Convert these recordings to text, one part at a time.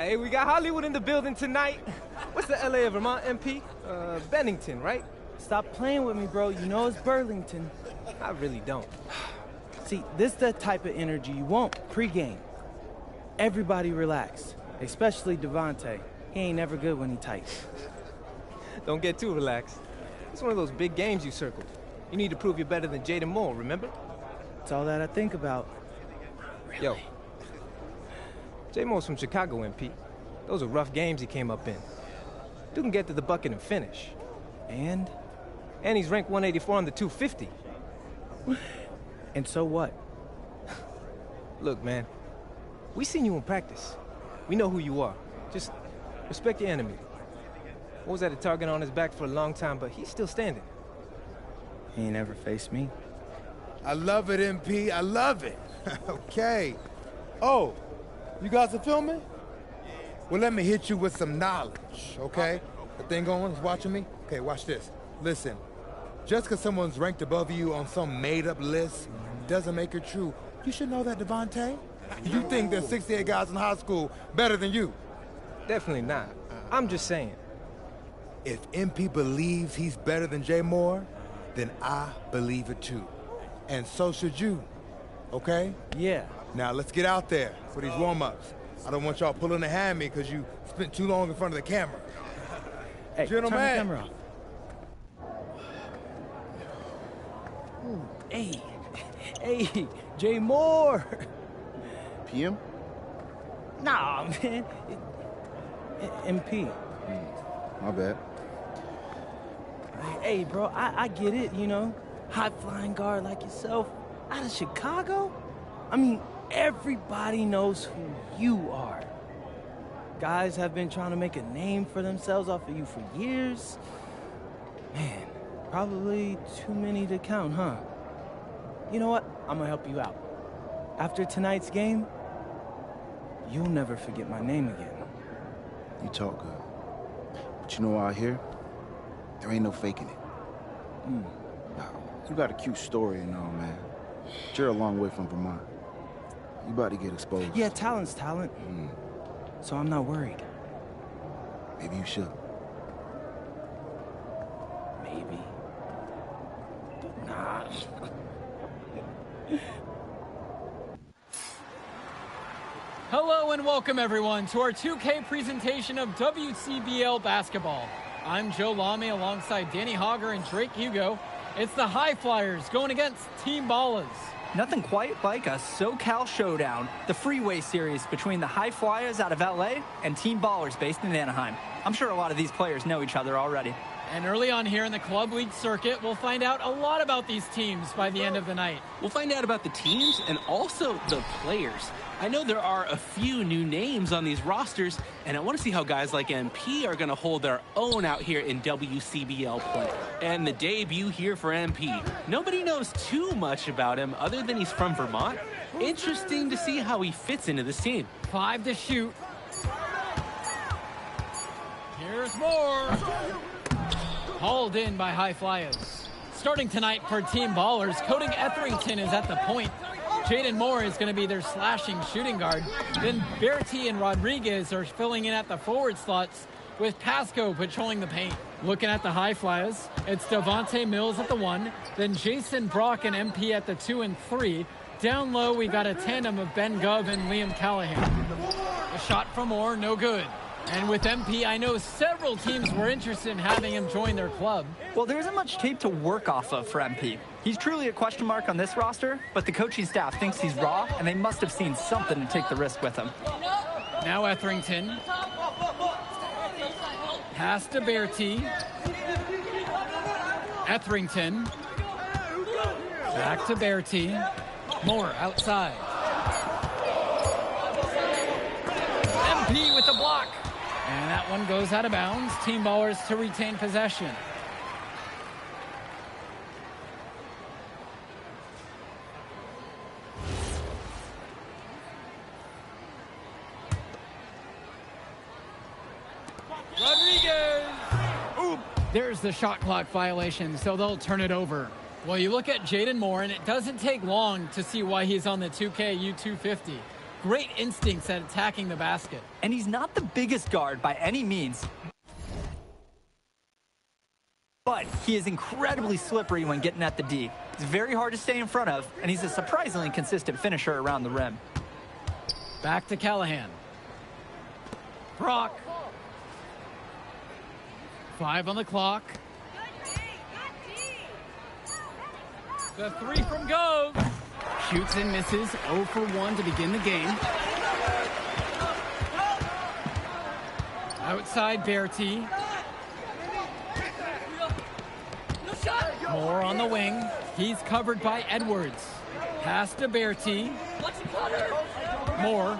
Hey, we got Hollywood in the building tonight. What's the LA of Vermont MP? Bennington, right? Stop playing with me, bro. You know it's Burlington. I really don't. See, this the type of energy you want pre-game. Everybody relax, especially Devontae. He ain't never good when he tight. Don't get too relaxed. It's one of those big games you circled. You need to prove you're better than Jaden Moore, remember? It's all that I think about. Really? Yo. J Moore's from Chicago, MP. Those are rough games he came up in. Dude can get to the bucket and finish. And he's ranked 184 on the 250. And so what? Look, man. We seen you in practice. We know who you are. Just respect your enemy. What was that, a target on his back for a long time, but he's still standing. He ain't ever faced me. I love it, MP. I love it. Okay. Oh, you guys are filming? Well, let me hit you with some knowledge, okay? The thing going is watching me? Okay, watch this. Listen, just because someone's ranked above you on some made-up list doesn't make it true. You should know that, Devontae. You think there's 68 guys in high school better than you? Definitely not. I'm just saying. If MP believes he's better than Jay Moore, then I believe it too. And so should you, okay? Yeah. Now let's get out there for these warm-ups. I don't want y'all pulling a hand me because you spent too long in front of the camera. Hey, Gentlemen. turn the camera off. Ooh, hey, Jay Moore. PM? Nah, man. MP. My bad. Hey, bro, I get it, you know. High-flying guard like yourself out of Chicago? I mean, everybody knows who you are. Guys have been trying to make a name for themselves off of you for years. Man, probably too many to count, huh? You know what? I'm gonna help you out. After tonight's game, you'll never forget my name again. You talk good. But you know out here, there ain't no faking it. Nah, you got a cute story and all, man. But you're a long way from Vermont. You about to get exposed. Yeah, talent's talent. So I'm not worried. Maybe you should. Maybe. Nah. Hello and welcome everyone to our 2K presentation of WCBL basketball. I'm Joe Lamy alongside Danny Hogger and Drake Hugo. It's the High Flyers going against Team Ballers. Nothing quite like a SoCal showdown, the freeway series between the High Flyers out of LA and Team Ballers based in Anaheim. I'm sure a lot of these players know each other already. And early on here in the Club League circuit, we'll find out a lot about these teams by the end of the night. We'll find out about the teams and also the players. I know there are a few new names on these rosters, and I want to see how guys like MP are going to hold their own out here in WCBL play. And the debut here for MP. Nobody knows too much about him other than he's from Vermont. Interesting to see how he fits into this team. 5 to shoot. Here's more. Hauled in by High Flyers. Starting tonight for Team Ballers, Cody Etherington is at the point. Jaden Moore is going to be their slashing shooting guard. Then Bertie and Rodriguez are filling in at the forward slots with Pasco patrolling the paint. Looking at the High Flyers, it's Devontae Mills at the 1, then Jason Brock and MP at the 2 and 3. Down low, we got a tandem of Ben Gov and Liam Callahan. A shot from Moore, no good. And with MP, I know several teams were interested in having him join their club. Well, there isn't much tape to work off of for MP. He's truly a question mark on this roster, but the coaching staff thinks he's raw, and they must have seen something to take the risk with him. Now Etherington. Pass to Bertie. Etherington. Back to Bertie. Moore outside. MP with the block. And that one goes out of bounds. Team Ballers to retain possession. Rodriguez! Ooh, there's the shot clock violation, so they'll turn it over. Well, you look at Jaden Moore, and it doesn't take long to see why he's on the 2K U250. Great instincts at attacking the basket. And he's not the biggest guard by any means. But he is incredibly slippery when getting at the D. It's very hard to stay in front of, and he's a surprisingly consistent finisher around the rim. Back to Callahan. Brock. 5 on the clock. The 3 from Gove. Shoots and misses. 0 for 1 to begin the game. Outside Bertie. Moore on the wing. He's covered by Edwards. Pass to Bertie. Moore.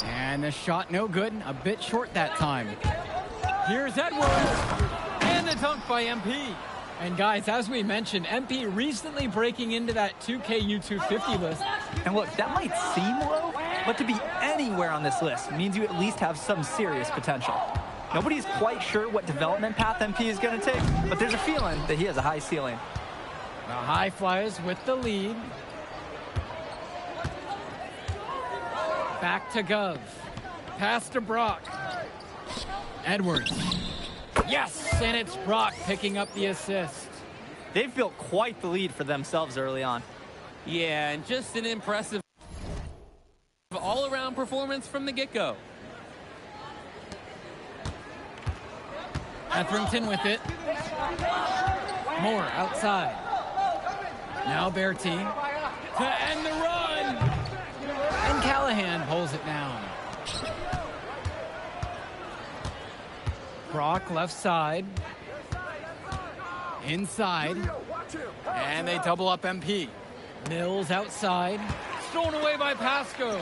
And the shot no good. A bit short that time. Here's Edwards. And the dunk by MP. And guys, as we mentioned, MP recently breaking into that 2K U250 list. And look, that might seem low, but to be anywhere on this list means you at least have some serious potential. Nobody's quite sure what development path MP is going to take, but there's a feeling that he has a high ceiling. The High Flyers with the lead. Back to Gov. Pass to Brock. Edwards. Yes, and it's Brock picking up the assist. They've built quite the lead for themselves early on. Yeah, and just an impressive all-around performance from the get-go. Etherington with it. Moore outside. Now Bertie to end the run. And Callahan pulls it down. Brock left side. Inside. And they double up MP. Mills outside. Thrown away by Pasco.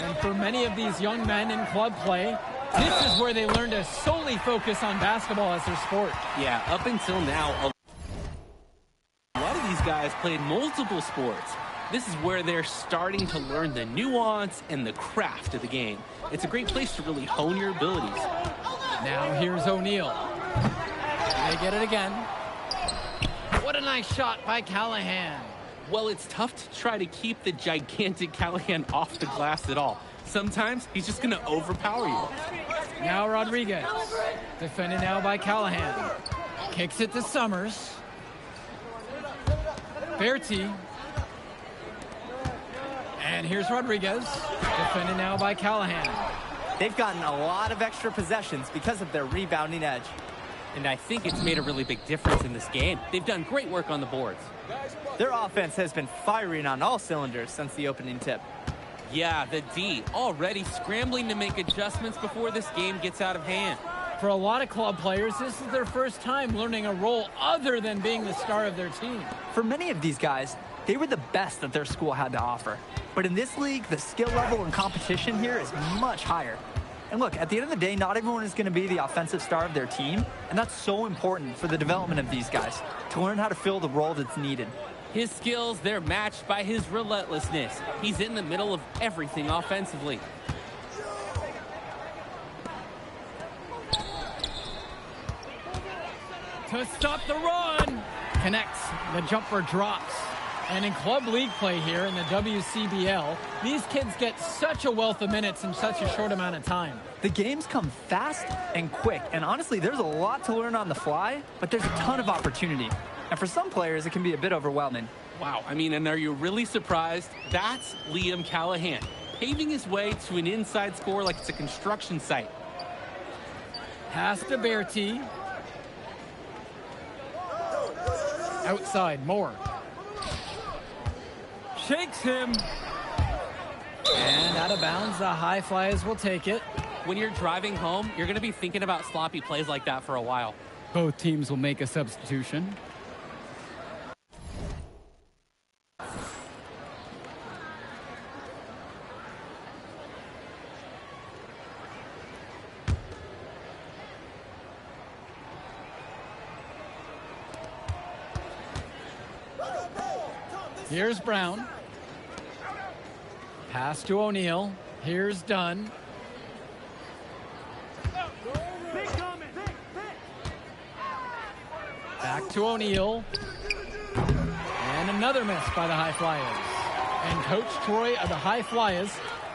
And for many of these young men in club play, this is where they learn to solely focus on basketball as their sport. Yeah, up until now, a lot of these guys played multiple sports. This is where they're starting to learn the nuance and the craft of the game. It's a great place to really hone your abilities. Now here's O'Neal. They get it again. What a nice shot by Callahan. Well, it's tough to try to keep the gigantic Callahan off the glass at all. Sometimes he's just going to overpower you. Now Rodriguez. Defended now by Callahan. Kicks it to Summers. Bertie. And here's Rodriguez. Defended now by Callahan. They've gotten a lot of extra possessions because of their rebounding edge. And I think it's made a really big difference in this game. They've done great work on the boards. Their offense has been firing on all cylinders since the opening tip. Yeah, the D already scrambling to make adjustments before this game gets out of hand. For a lot of club players, this is their first time learning a role other than being the star of their team. For many of these guys, they were the best that their school had to offer. But in this league, the skill level and competition here is much higher. And look, at the end of the day, not everyone is going to be the offensive star of their team, and that's so important for the development of these guys, to learn how to fill the role that's needed. His skills, they're matched by his relentlessness. He's in the middle of everything offensively. To stop the run. Connects. The jumper drops. And in club league play here in the WCBL, these kids get such a wealth of minutes in such a short amount of time. The games come fast and quick, and honestly, there's a lot to learn on the fly, but there's a ton of opportunity. And for some players, it can be a bit overwhelming. Wow, I mean, and are you really surprised? That's Liam Callahan, paving his way to an inside score like it's a construction site. Pass to Bertie. Outside, Moore. Shakes him. And out of bounds, the High Flyers will take it. When you're driving home, you're going to be thinking about sloppy plays like that for a while. Both teams will make a substitution. Here's Brown. Pass to O'Neal. Here's Dunn. Back to O'Neal. And another miss by the High Flyers. And Coach Troy of the High Flyers,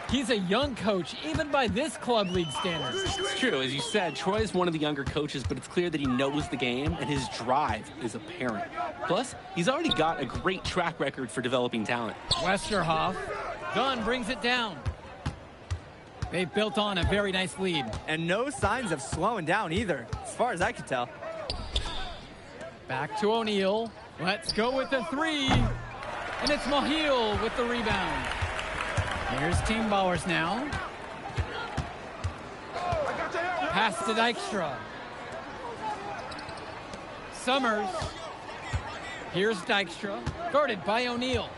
he's a young coach, even by this club league standards. It's true. As you said, Troy is one of the younger coaches, but it's clear that he knows the game, and his drive is apparent. Plus, he's already got a great track record for developing talent. Westerhoff, Dunn brings it down. They've built on a very nice lead. And no signs of slowing down either, as far as I can tell. Back to O'Neal. Let's go with the three. And it's Mahil with the rebound. Here's Team Ballers now. Pass to Dykstra. Summers. Here's Dykstra, guarded by O'Neal.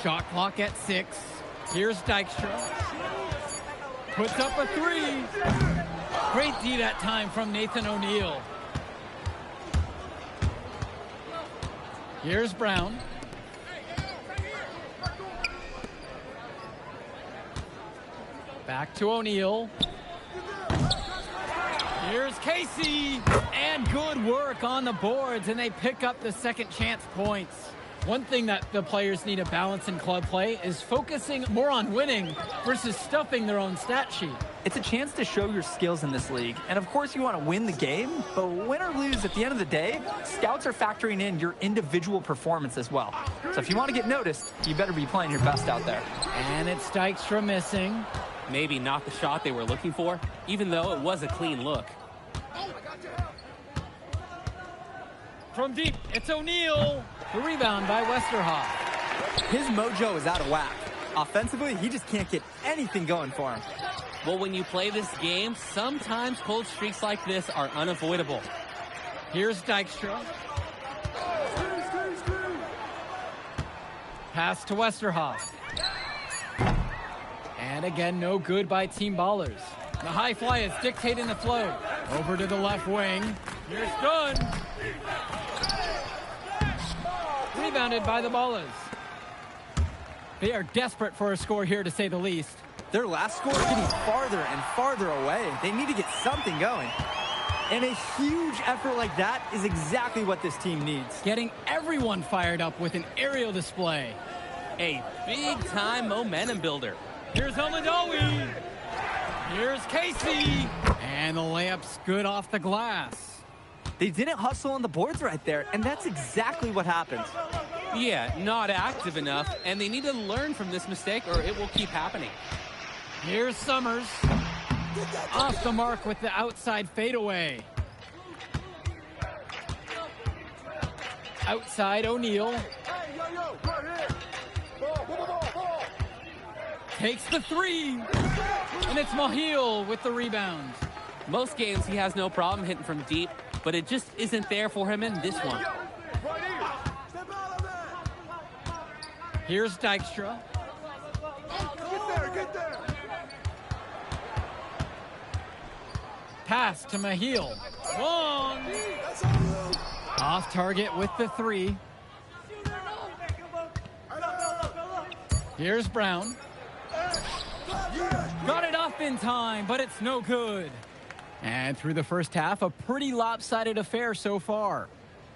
Shot clock at 6. Here's Dykstra. Puts up a three. Great D that time from Nathan O'Neal. Here's Brown. Back to O'Neal. Here's Casey. And good work on the boards, and they pick up the second chance points. One thing that the players need to balance in club play is focusing more on winning versus stuffing their own stat sheet. It's a chance to show your skills in this league. And of course you want to win the game, but win or lose, at the end of the day, scouts are factoring in your individual performance as well. So if you want to get noticed, you better be playing your best out there. And it's Dykstra missing. Maybe not the shot they were looking for, even though it was a clean look. From deep, it's O'Neal. The rebound by Westerhoff. His mojo is out of whack. Offensively, he just can't get anything going for him. Well, when you play this game, sometimes cold streaks like this are unavoidable. Here's Dykstra. Pass to Westerhoff. And again, no good by Team Ballers. The High Flyers dictating the flow. Over to the left wing. Here's Dunn. Rebounded by the Ballers. They are desperate for a score here, to say the least. Their last score is getting farther and farther away. They need to get something going. And a huge effort like that is exactly what this team needs. Getting everyone fired up with an aerial display. A big-time momentum builder. Here's Elmadawi. Here's Casey. And the layup's good off the glass. They didn't hustle on the boards right there, and that's exactly what happens. Yeah, not active enough, and they need to learn from this mistake or it will keep happening. Here's Summers. Off the mark with the outside fadeaway. Outside O'Neal. Takes the three. And it's Mahil with the rebound. Most games he has no problem hitting from deep, but it just isn't there for him in this one. Here's Dykstra. Pass to Mahil. Long. Off target with the three. Here's Brown. Got it off in time, but it's no good. And through the first half, a pretty lopsided affair so far.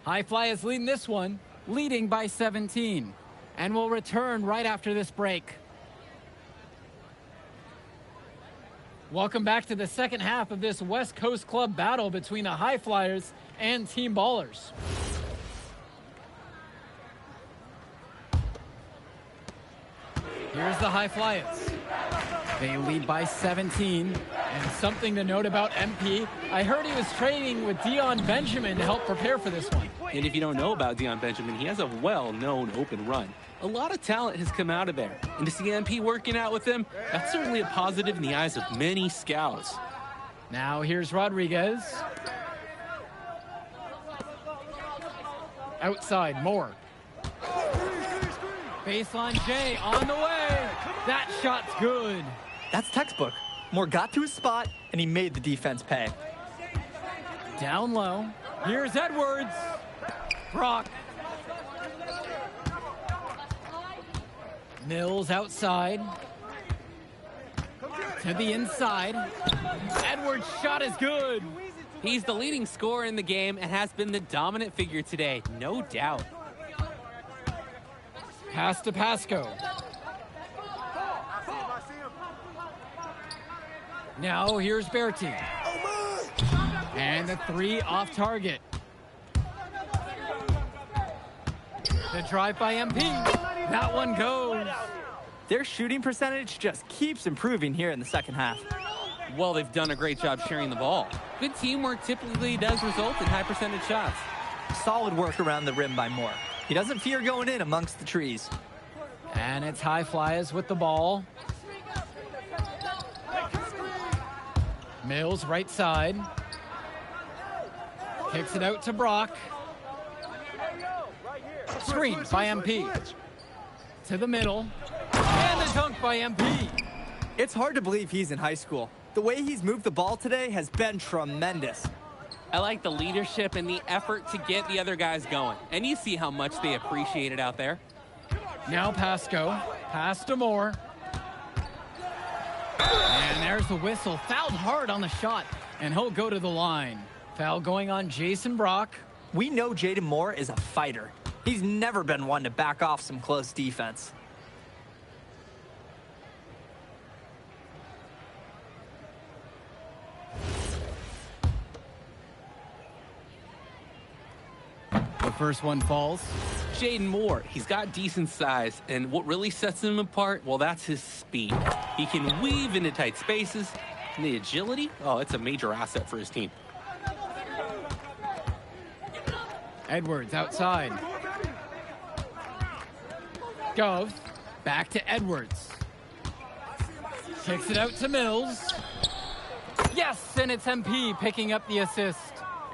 High Flyers leading this one, leading by 17. And we'll return right after this break. Welcome back to the second half of this West Coast Club battle between the High Flyers and Team Ballers. Here's the High Flyers. They lead by 17. And something to note about MP, I heard he was training with Dion Benjamin to help prepare for this one. And if you don't know about Dion Benjamin, he has a well-known open run. A lot of talent has come out of there. And to see MP working out with him, that's certainly a positive in the eyes of many scouts. Now here's Rodriguez. Outside, Moore. Baseline J on the way. That shot's good. That's textbook. Moore got to his spot, and he made the defense pay. Down low. Here's Edwards. Brock. Mills outside. To the inside. Edwards' shot is good. He's the leading scorer in the game and has been the dominant figure today, no doubt. Pass to Pasco. Now here's Berti. And the three off target. The drive by MP. That one goes. Their shooting percentage just keeps improving here in the second half. Well, they've done a great job sharing the ball. Good teamwork typically does result in high percentage shots. Solid work around the rim by Moore. He doesn't fear going in amongst the trees. And it's High Flyers with the ball. Mills right side. Kicks it out to Brock. Screen by MP. To the middle. And the dunk by MP. It's hard to believe he's in high school. The way he's moved the ball today has been tremendous. I like the leadership and the effort to get the other guys going. And you see how much they appreciate it out there. Now Pasco. Pass to Moore. And there's the whistle. Fouled hard on the shot. And he'll go to the line. Foul going on Jason Brock. We know Jaden Moore is a fighter. He's never been one to back off some close defense. The first one falls. Jaden Moore, he's got decent size, and what really sets him apart, well, that's his speed. He can weave into tight spaces, and the agility, oh, it's a major asset for his team. Edwards outside. Gove. Back to Edwards. Kicks it out to Mills. Yes, and it's MP picking up the assist.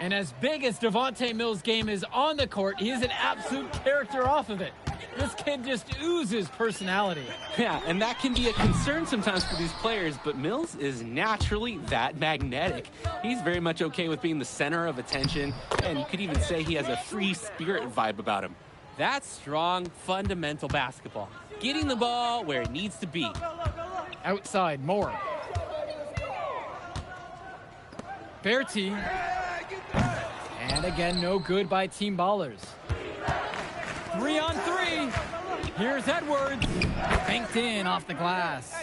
And as big as Devontae Mills' game is on the court, he is an absolute character off of it. This kid just oozes personality. Yeah, and that can be a concern sometimes for these players, but Mills is naturally that magnetic. He's very much okay with being the center of attention, and you could even say he has a free spirit vibe about him. That's strong, fundamental basketball. Getting the ball where it needs to be. Outside, Moore. Berti. And again, no good by Team Ballers. 3-on-3. Here's Edwards. Banked in off the glass.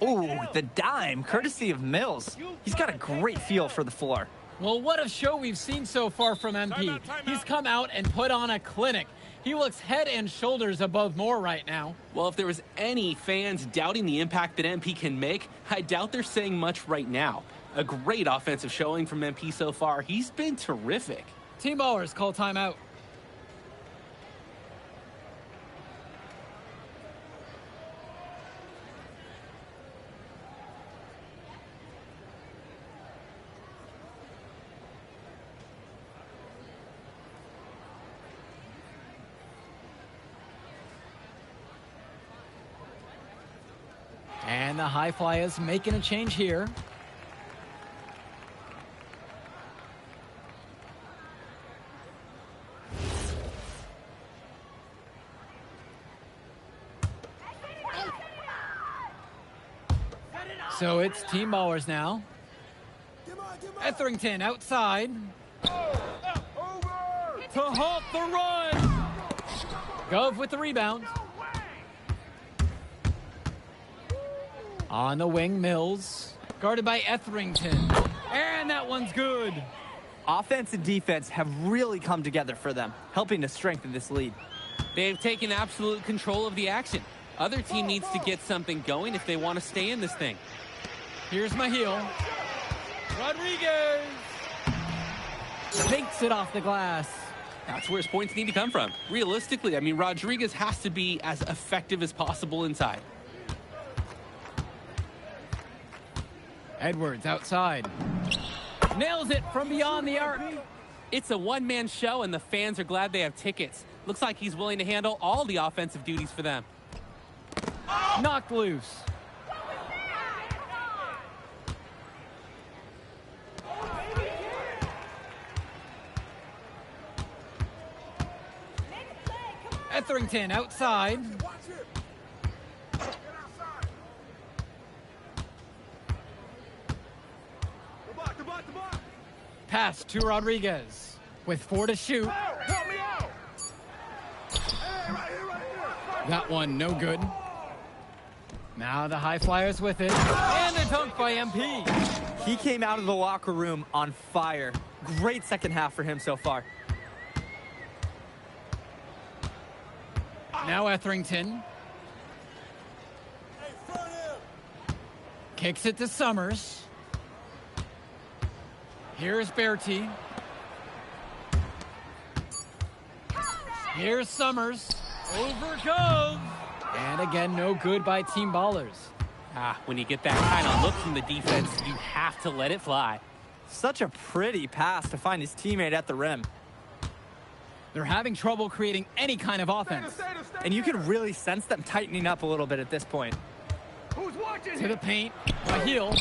Ooh, the dime, courtesy of Mills. He's got a great feel for the floor. Well, what a show we've seen so far from MP. He's come out and put on a clinic. He looks head and shoulders above Moore right now. Well, if there was any fans doubting the impact that MP can make, I doubt they're saying much right now. A great offensive showing from MP so far. He's been terrific. Team Ballers call timeout. And the High Flyers making a change here. So it's Team Ballers now. Etherington outside. To halt the run. Gove with the rebound. On the wing, Mills. Guarded by Etherington. And that one's good. Offense and defense have really come together for them, helping to strengthen this lead. They've taken absolute control of the action. Other team needs to get something going if they want to stay in this thing. Here's Mahil. Rodriguez. Takes it off the glass. That's where his points need to come from. Realistically, I mean, Rodriguez has to be as effective as possible inside. Edwards outside. Nails it from beyond the arc. It's a one-man show, and the fans are glad they have tickets. Looks like he's willing to handle all the offensive duties for them. Knocked loose. Etherington outside. Pass to Rodriguez with 4 to shoot. That one no good. Now the High Flyers with it. And a dunk by MP. He came out of the locker room on fire. Great second half for him so far. Now Etherington. Kicks it to Summers. Here's Bertie. Here's Summers. Over goes. And again, no good by Team Ballers. When you get that kind of look from the defense, you have to let it fly. Such a pretty pass to find his teammate at the rim. They're having trouble creating any kind of offense. And you can really sense them tightening up a little bit at this point. To the paint, Raheel.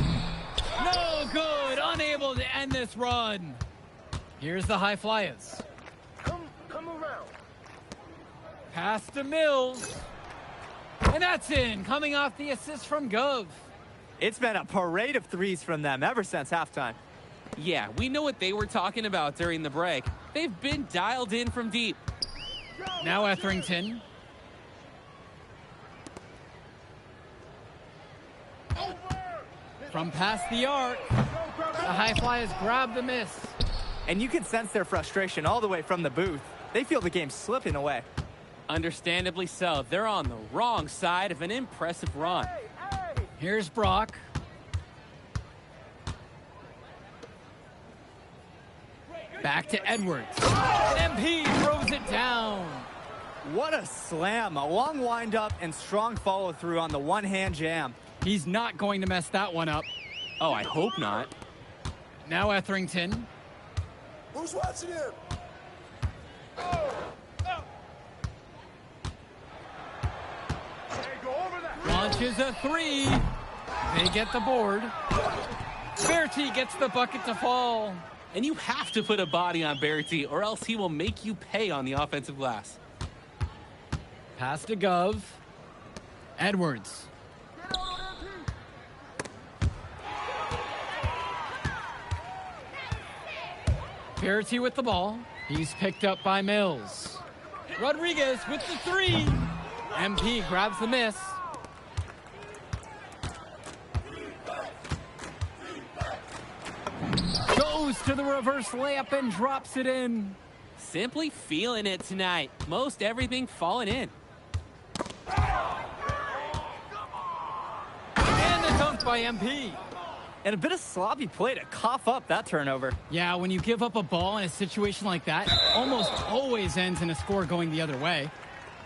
No good, unable to end this run. Here's the High Flyers. Come around. Pass to Mills. And that's in, coming off the assist from Gov. It's been a parade of threes from them ever since halftime. Yeah, we know what they were talking about during the break. They've been dialed in from deep. Now Etherington. From past the arc, the High Flyers grab the miss. And you can sense their frustration all the way from the booth. They feel the game slipping away. Understandably so. They're on the wrong side of an impressive run. Here's Brock. Back to Edwards. MP throws it down. What a slam. A long windup and strong follow through on the one-hand jam. He's not going to mess that one up. Oh, I hope not. Now Etherington. Who's watching him? Launches a three. They get the board. Bertie gets the bucket to fall. And you have to put a body on Bertie, or else he will make you pay on the offensive glass. Pass to Gov. Edwards. Bertie with the ball. He's picked up by Mills. Rodriguez with the three. MP grabs the miss. Goes to the reverse layup and drops it in. Simply feeling it tonight. Most everything falling in. And a dunk by MP. And a bit of sloppy play to cough up that turnover. Yeah, when you give up a ball in a situation like that, almost always ends in a score going the other way.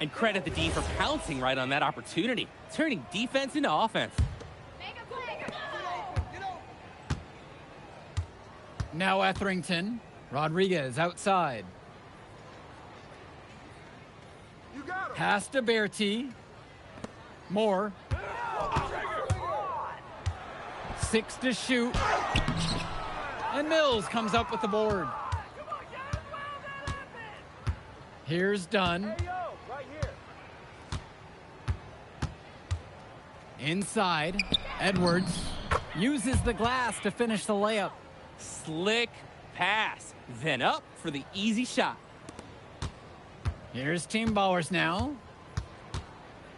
And credit the D for pouncing right on that opportunity, turning defense into offense. Now Etherington. Rodriguez outside. Pass to Bertie. Moore. 6 to shoot. And Mills comes up with the board. Here's Dunn. Inside. Edwards uses the glass to finish the layup. Slick pass. Then up for the easy shot. Here's Team Ballers now.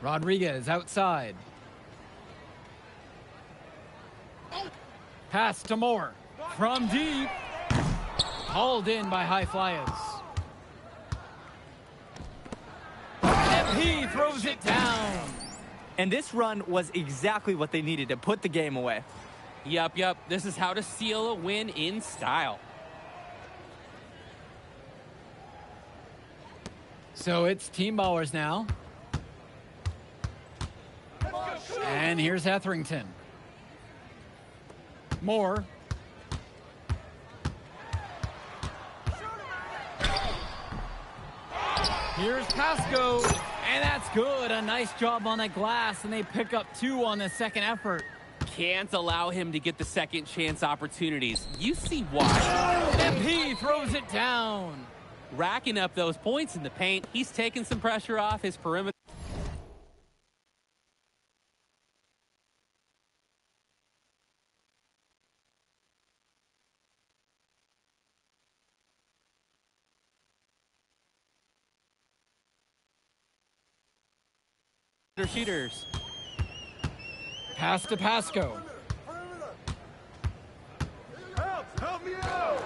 Rodriguez outside. Pass to Moore. From deep. Hauled in by High Flyers. MP throws it down. And this run was exactly what they needed to put the game away. Yup. This is how to seal a win in style. So it's Team Ballers now. And here's Etherington. Moore. Here's Pasco. And that's good. A nice job on the glass, and they pick up 2 on the second effort. Can't allow him to get the second chance opportunities. You see why. MP throws it down. Racking up those points in the paint. He's taking some pressure off his perimeter. shooters. Pass to Pasco. Help me out!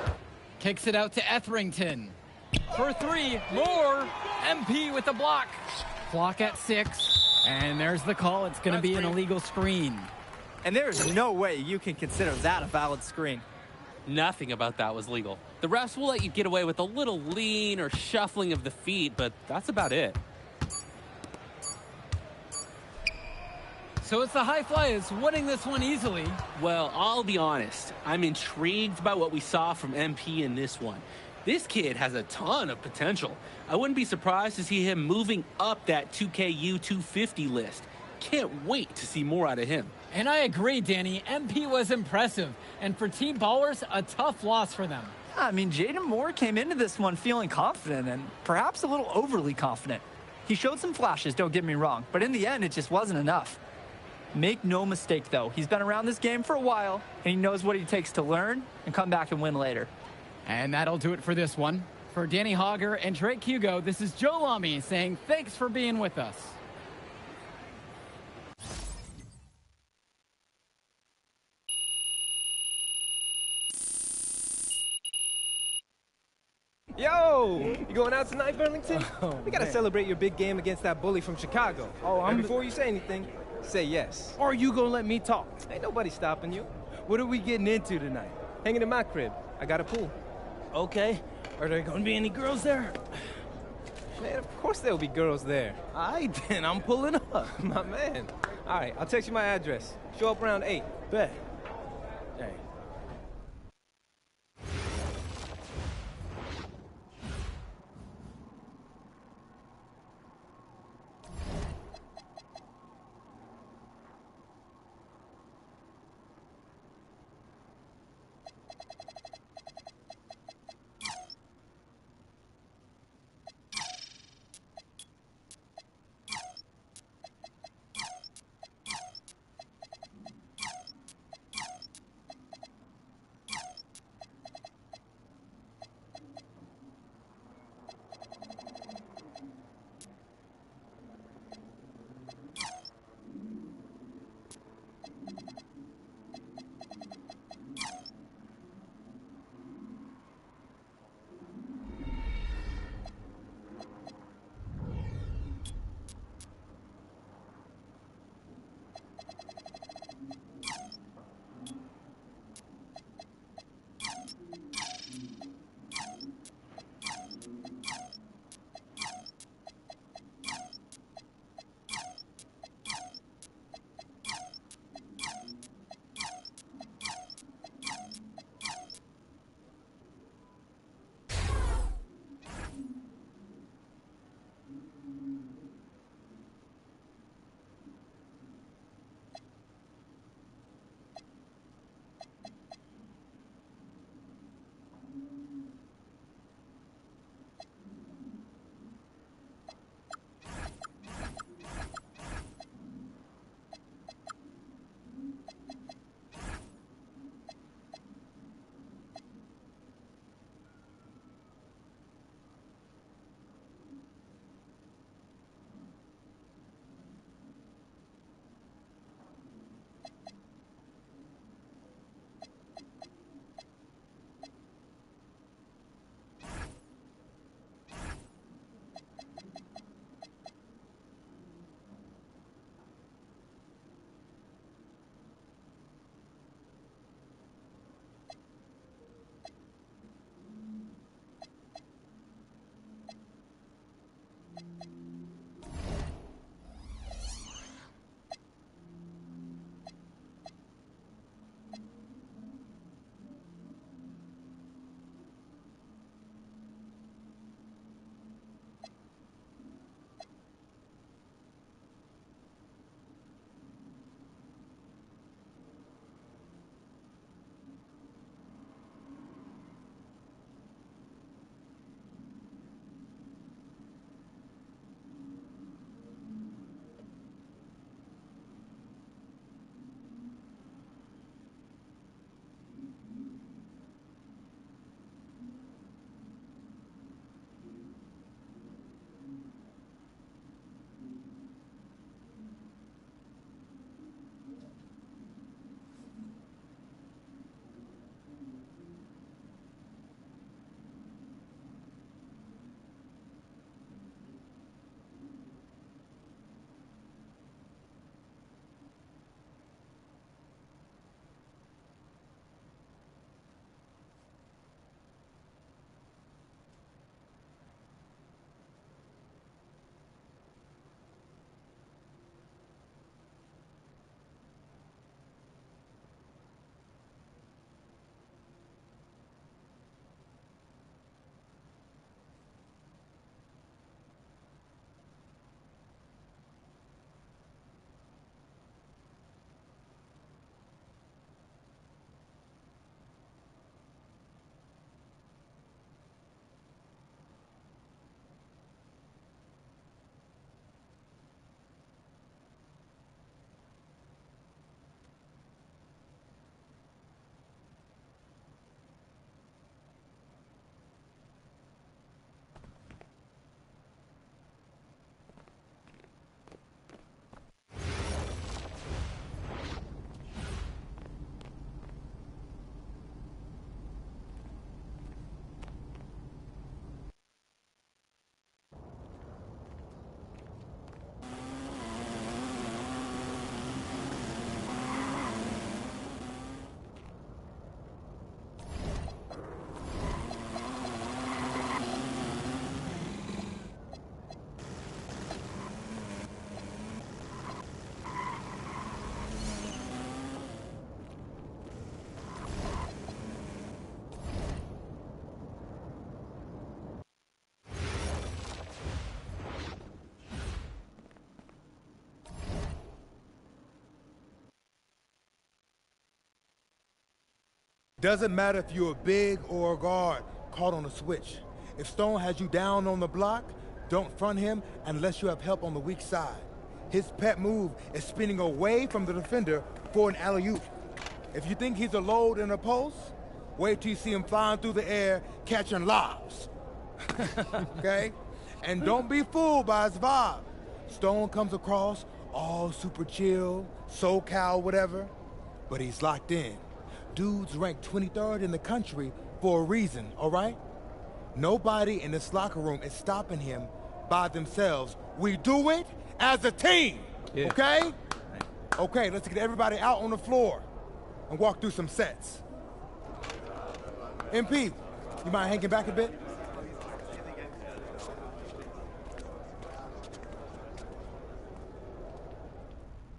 Kicks it out to Etherington. For three, more. MP with the block. Clock at 6. And there's the call. It's going to be an illegal screen. And there's no way you can consider that a valid screen. Nothing about that was legal. The refs will let you get away with a little lean or shuffling of the feet, but that's about it. So it's the High Flyers winning this one easily. Well, I'll be honest. I'm intrigued by what we saw from MP in this one. This kid has a ton of potential. I wouldn't be surprised to see him moving up that 2KU 250 list. Can't wait to see more out of him. And I agree, Danny. MP was impressive. And for Team Ballers, a tough loss for them. I mean, Jaden Moore came into this one feeling confident and perhaps a little overly confident. He showed some flashes, don't get me wrong, but in the end, it just wasn't enough. Make no mistake, though. He's been around this game for a while, and he knows what it takes to learn and come back and win later. And that'll do it for this one. For Danny Hogger and Drake Hugo, this is Joe Lamy saying thanks for being with us. Yo, you going out tonight, Burlington? Oh, we gotta man. celebrate your big game against that bully from Chicago. Oh, And before you say anything, say yes. Or you gonna let me talk? Ain't nobody stopping you. What are we getting into tonight? Hanging in my crib. I got a pool. Okay. Are there gonna be any girls there? Man, of course there'll be girls there. All right, then. I'm pulling up. My man. All right, I'll text you my address. Show up around 8. Bet. Hey. Doesn't matter if you're a big or a guard caught on a switch. If Stone has you down on the block, don't front him unless you have help on the weak side. His pet move is spinning away from the defender for an alley-oop. If you think he's a load in a post, wait till you see him flying through the air catching lobs. Okay? And don't be fooled by his vibe. Stone comes across all super chill, SoCal, whatever, but he's locked in. Dude's ranked 23rd in the country for a reason, all right? Nobody in this locker room is stopping him by themselves. We do it as a team, okay? Okay, let's get everybody out on the floor and walk through some sets. MP, you mind hanging back a bit?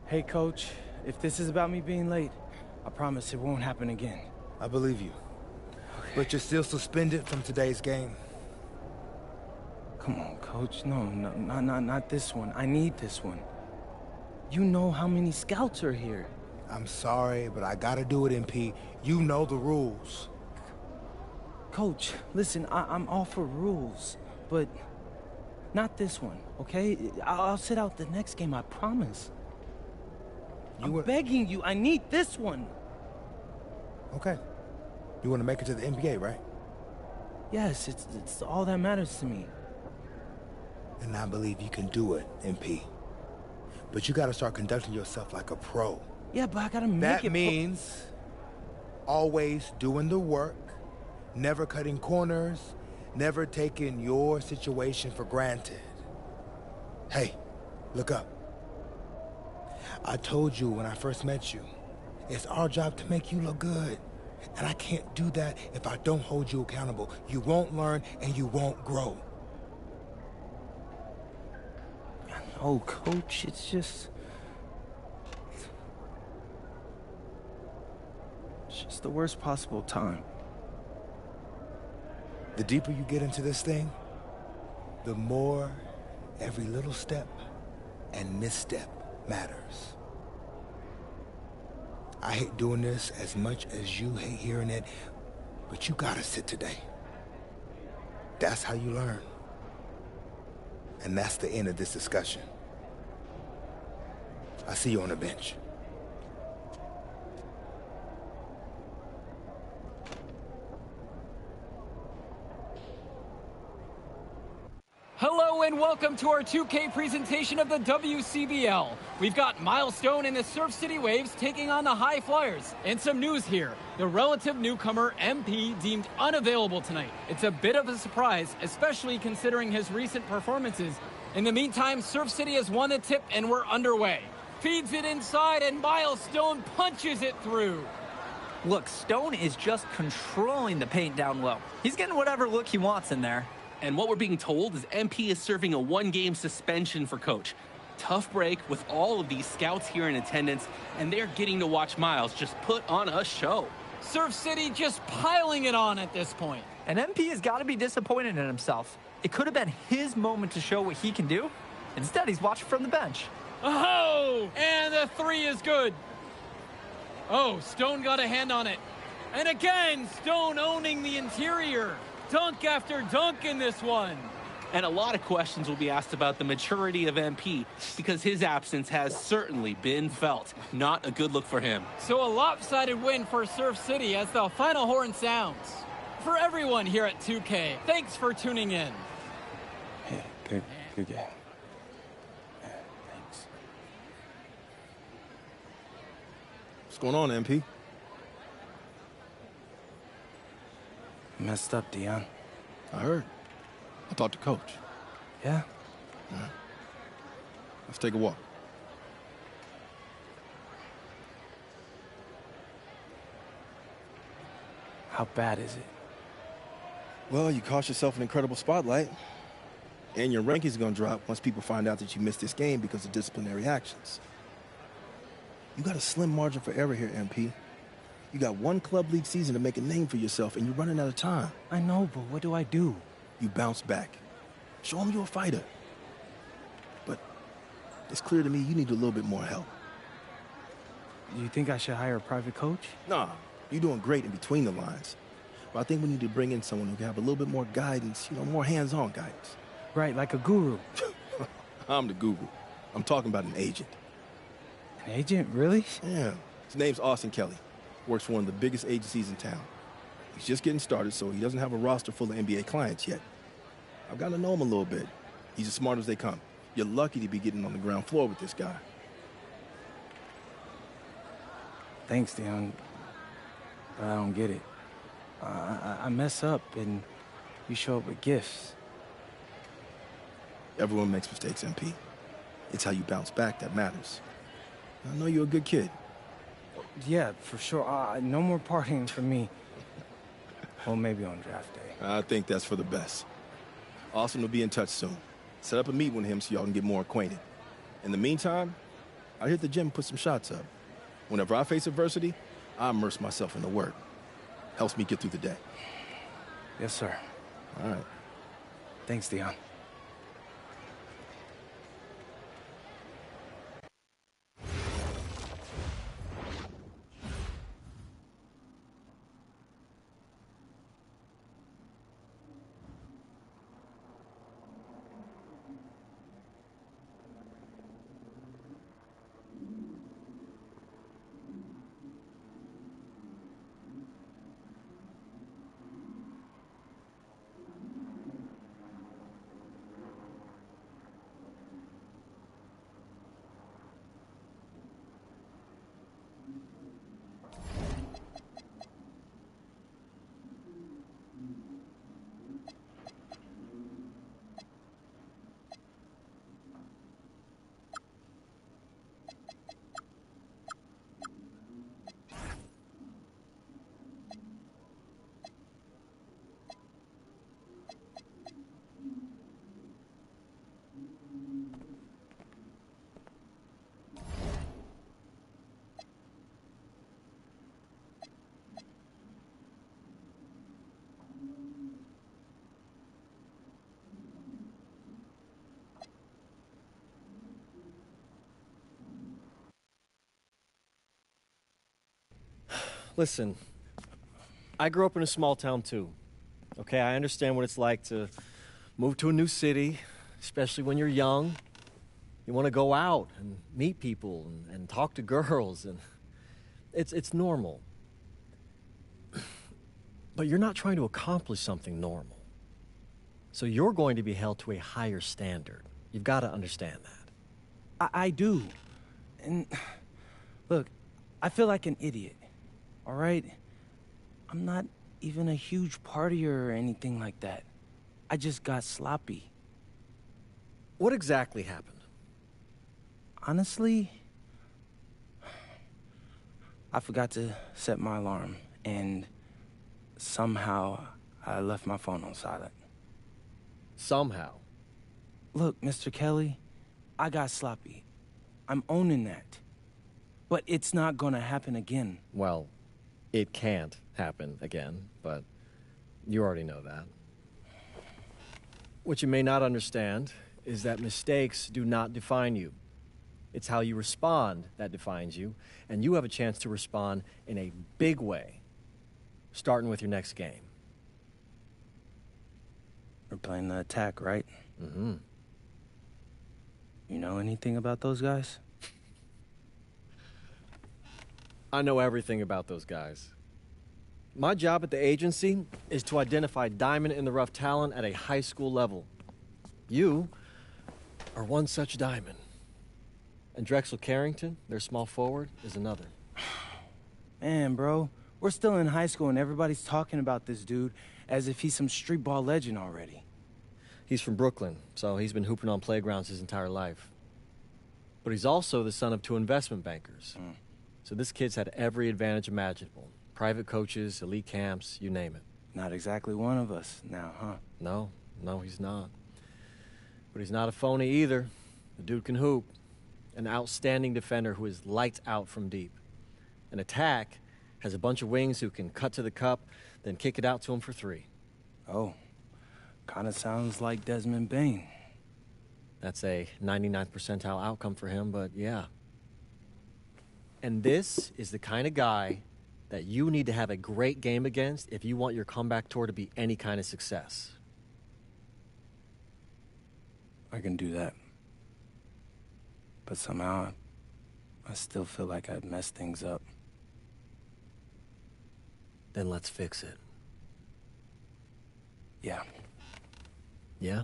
Hey, Coach, if this is about me being late, I promise it won't happen again. I believe you. But you're still suspended from today's game. Come on, Coach. No, not this one. I need this one. You know how many scouts are here. I'm sorry, but I gotta do it, MP. You know the rules. Coach, listen, I'm all for rules, but not this one, okay? I'll sit out the next game, I promise. I'm begging you, I need this one. Okay. You want to make it to the NBA, right? Yes, it's all that matters to me. And I believe you can do it, MP. But you gotta start conducting yourself like a pro. Yeah, but I gotta make it... That means always doing the work, never cutting corners, never taking your situation for granted. Hey, look up. I told you when I first met you, it's our job to make you look good. And I can't do that if I don't hold you accountable. You won't learn and you won't grow. Oh, Coach, it's just the worst possible time. The deeper you get into this thing, the more every little step and misstep matters. I hate doing this as much as you hate hearing it, but you gotta sit today. That's how you learn. And that's the end of this discussion. I see you on the bench. Hello and welcome to our 2K presentation of the WCBL. We've got Milestone and the Surf City Waves taking on the High Flyers. And some news here. The relative newcomer MP deemed unavailable tonight. It's a bit of a surprise, especially considering his recent performances. In the meantime, Surf City has won the tip and we're underway. Feeds it inside and Milestone punches it through. Look, Stone is just controlling the paint down low. He's getting whatever look he wants in there. And what we're being told is MP is serving a one-game suspension for Coach. Tough break with all of these scouts here in attendance, and they're getting to watch Miles just put on a show. Surf City just piling it on at this point. And MP has got to be disappointed in himself. It could have been his moment to show what he can do. Instead, he's watching from the bench. Oh, and the three is good. Oh, Stone got a hand on it. And again, Stone owning the interior. Dunk after dunk in this one. And a lot of questions will be asked about the maturity of MP because his absence has certainly been felt. Not a good look for him. So a lopsided win for Surf City as the final horn sounds. For everyone here at 2K, thanks for tuning in. Hey, good game. Yeah, thanks. What's going on, MP? Messed up, Dion. I heard. I talked to Coach. Yeah? All right. Let's take a walk. How bad is it? Well, you cost yourself an incredible spotlight. And your ranking's gonna drop once people find out that you missed this game because of disciplinary actions. You got a slim margin for error here, MP. You got one club league season to make a name for yourself, and you're running out of time. I know, but what do I do? You bounce back. Show them you're a fighter. But it's clear to me you need a little bit more help. You think I should hire a private coach? Nah, You're doing great in between the lines. But I think we need to bring in someone who can have a little bit more guidance, more hands-on guidance. Right, like a guru. I'm the guru. I'm talking about an agent. An agent, really? Yeah. His name's Austin Kelly. Works for one of the biggest agencies in town. He's just getting started, so he doesn't have a roster full of NBA clients yet. I've got to know him a little bit. He's as smart as they come. You're lucky to be getting on the ground floor with this guy. Thanks, Dion. But I don't get it. I mess up, and you show up with gifts. Everyone makes mistakes, MP. It's how you bounce back that matters. I know you're a good kid. Yeah, for sure. No more partying for me. Well, maybe on draft day. I think that's for the best. Austin will be in touch soon. Set up a meet with him so y'all can get more acquainted. In the meantime, I hit the gym and put some shots up. Whenever I face adversity, I immerse myself in the work. Helps me get through the day. Yes, sir. All right. Thanks, Dion. Listen, I grew up in a small town too. Okay, I understand what it's like to move to a new city, especially when you're young. You want to go out and meet people and talk to girls, and it's normal. But you're not trying to accomplish something normal. So you're going to be held to a higher standard. You've got to understand that. I do. And look, I feel like an idiot. All right? I'm not even a huge partier or anything like that. I just got sloppy. What exactly happened? Honestly, I forgot to set my alarm, and somehow I left my phone on silent. Somehow? Look, Mr. Kelly, I got sloppy. I'm owning that. But it's not gonna happen again. Well, it can't happen again, but you already know that. What you may not understand is that mistakes do not define you. It's how you respond that defines you, and you have a chance to respond in a big way, starting with your next game. We're playing the attack, right? Mm-hmm. You know anything about those guys? I know everything about those guys. My job at the agency is to identify diamond-in-the-rough talent at a high school level. You are one such diamond. And Drexel Carrington, their small forward, is another. Man, bro, we're still in high school and everybody's talking about this dude as if he's some street ball legend already. He's from Brooklyn, so he's been hooping on playgrounds his entire life. But he's also the son of 2 investment bankers. So this kid's had every advantage imaginable. Private coaches, elite camps, you name it. Not exactly one of us now, huh? No, he's not. But he's not a phony either. The dude can hoop. An outstanding defender who is lights out from deep. An attack has a bunch of wings who can cut to the cup, then kick it out to him for 3. Oh, kind of sounds like Desmond Bain. That's a 99th percentile outcome for him, but yeah. And this is the kind of guy that you need to have a great game against if you want your comeback tour to be any kind of success. I can do that. But somehow, I still feel like I've messed things up. Then let's fix it. Yeah. Yeah?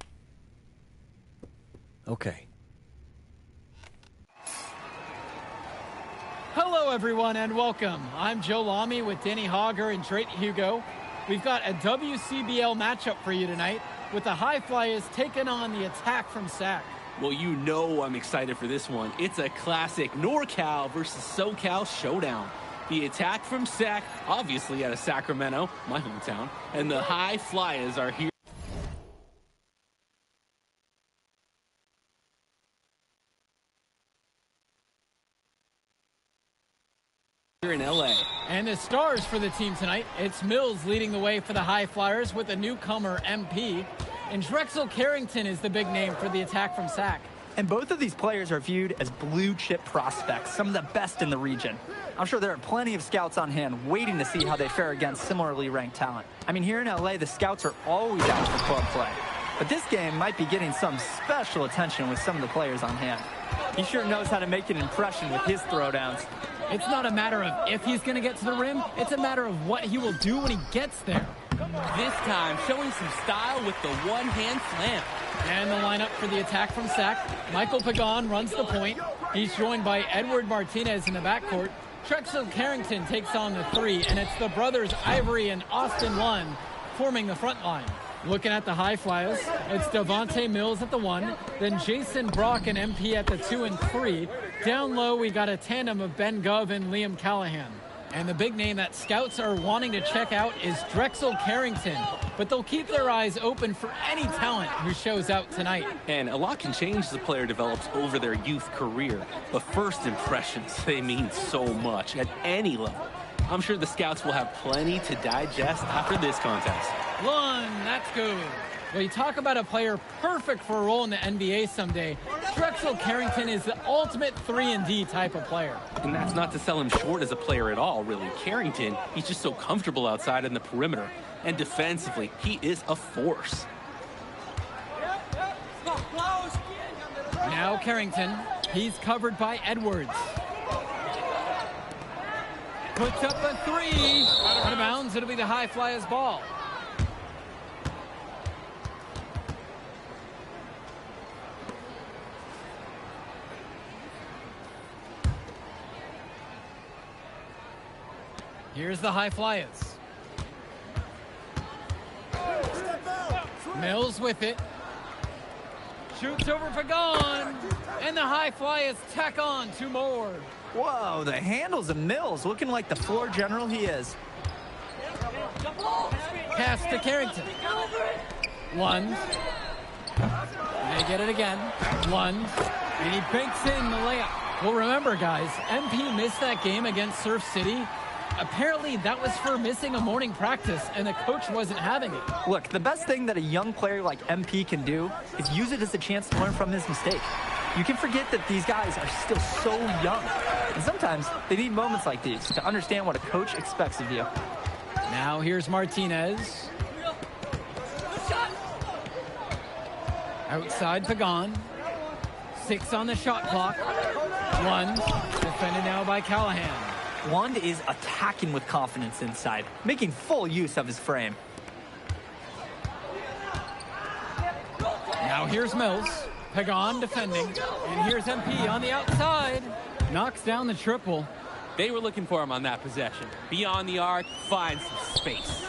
Okay. Hello, everyone, and welcome. I'm Joe Lamy with Danny Hogger and Drake Hugo. We've got a WCBL matchup for you tonight with the High Flyers taking on the Attack from Sac. Well, you know I'm excited for this one. It's a classic NorCal versus SoCal showdown. The Attack from Sac, obviously out of Sacramento, my hometown, and the High Flyers are here in LA. And the stars for the team tonight, it's Mills leading the way for the High Flyers with a newcomer, MP. And Drexel Carrington is the big name for the Attack from Sac. And both of these players are viewed as blue-chip prospects, some of the best in the region. I'm sure there are plenty of scouts on hand waiting to see how they fare against similarly ranked talent. I mean, here in LA, the scouts are always out for club play. But this game might be getting some special attention with some of the players on hand. He sure knows how to make an impression with his throwdowns. It's not a matter of if he's going to get to the rim, it's a matter of what he will do when he gets there. This time, showing some style with the one-hand slam. And the lineup for the Attack from Sac. Michael Pagan runs the point. He's joined by Edward Martinez in the backcourt. Drexel Carrington takes on the three, and it's the brothers Ivory and Austin Lund forming the front line. Looking at the High Flyers, it's Devontae Mills at the 1, then Jason Brock and MP at the 2 and 3. Down low, we got a tandem of Ben Gov and Liam Callahan. And the big name that scouts are wanting to check out is Drexel Carrington, but they'll keep their eyes open for any talent who shows out tonight. And a lot can change as a player develops over their youth career, but first impressions, they mean so much at any level. I'm sure the scouts will have plenty to digest after this contest. Lund, that's good. Well, you talk about a player perfect for a role in the NBA someday. Drexel Carrington is the ultimate 3-and-D type of player. And that's not to sell him short as a player at all, really. Carrington, he's just so comfortable outside in the perimeter. And defensively, he is a force. Now Carrington, he's covered by Edwards. Puts up a three. Out of bounds, it'll be the High Flyers ball. Here's the High Flyers. Mills with it. Shoots over Pagan. And the High Flyers tack on 2 more. Whoa, the handles of Mills looking like the floor general he is. Pass to Carrington. Lund. They get it again. Lund. And he banks in the layup. Well, remember, guys, MP missed that game against Surf City. Apparently, that was for missing a morning practice, and the coach wasn't having it. Look, the best thing that a young player like MP can do is use it as a chance to learn from his mistake. You can forget that these guys are still so young. And sometimes they need moments like these to understand what a coach expects of you. Now here's Martinez. Outside Pagan. 6 on the shot clock. Lund, defended now by Callahan. Lund is attacking with confidence inside, making full use of his frame. Now here's Mills. Pagan defending. And here's MP on the outside. Knocks down the triple. They were looking for him on that possession. Beyond the arc, finds some space.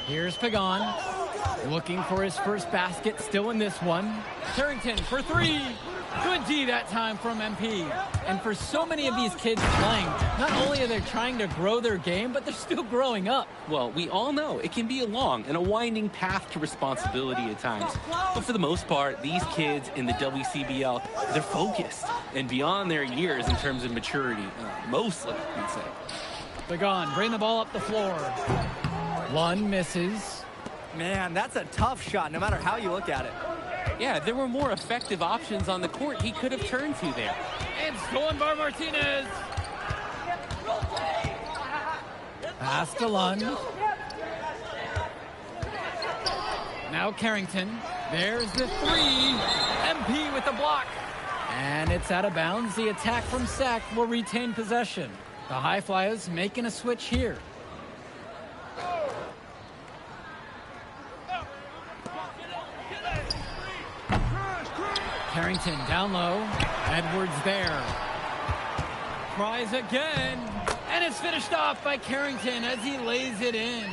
Here's Pagan. Looking for his first basket, still in this one. Carrington for 3. Good D that time from MP. And for so many of these kids playing, not only are they trying to grow their game, but they're still growing up. Well, we all know it can be a long and a winding path to responsibility at times. But for the most part, these kids in the WCBL, they're focused and beyond their years in terms of maturity, mostly, we'd say. Pagan, bring the ball up the floor. Lund misses. Man, that's a tough shot, no matter how you look at it. Yeah, there were more effective options on the court he could have turned to there. And stolen by Martinez. Pass to Lund. Now Carrington. There's the three. MP with the block. And it's out of bounds. The attack from Sack will retain possession. The High Flyers making a switch here. Carrington down low. Edwards there. Tries again. And it's finished off by Carrington as he lays it in.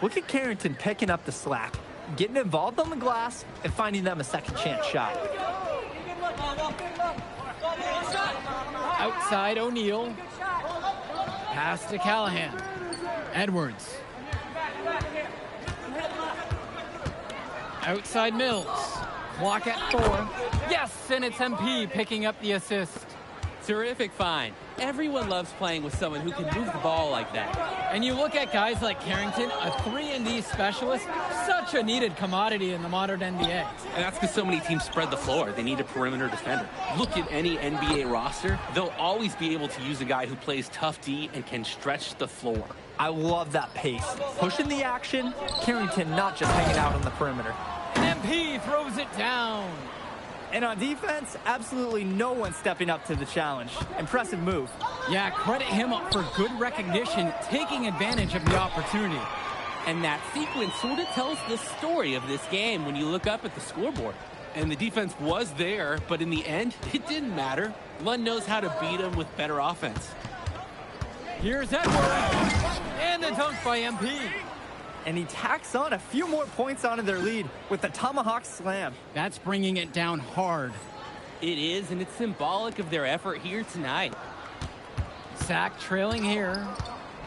Look at Carrington picking up the slack, getting involved on the glass, and finding them a second chance shot. Outside O'Neal. Pass to Callahan. Edwards. Outside Mills. Clock at 4. Yes, and it's MP picking up the assist. Terrific find. Everyone loves playing with someone who can move the ball like that. And you look at guys like Carrington, a 3-and-D specialist, such a needed commodity in the modern NBA. And that's because so many teams spread the floor. They need a perimeter defender. Look at any NBA roster. They'll always be able to use a guy who plays tough D and can stretch the floor. I love that pace. Pushing the action, Carrington not just hanging out on the perimeter. And MP throws it down. And on defense, absolutely no one stepping up to the challenge. Impressive move. Yeah, credit him for good recognition, taking advantage of the opportunity. And that sequence sort of tells the story of this game when you look up at the scoreboard. And the defense was there, but in the end, it didn't matter. Lund knows how to beat him with better offense. Here's Edwards. And the dunk by MP. And he tacks on a few more points onto their lead with the tomahawk slam. That's bringing it down hard. It is, and it's symbolic of their effort here tonight. Sack trailing here.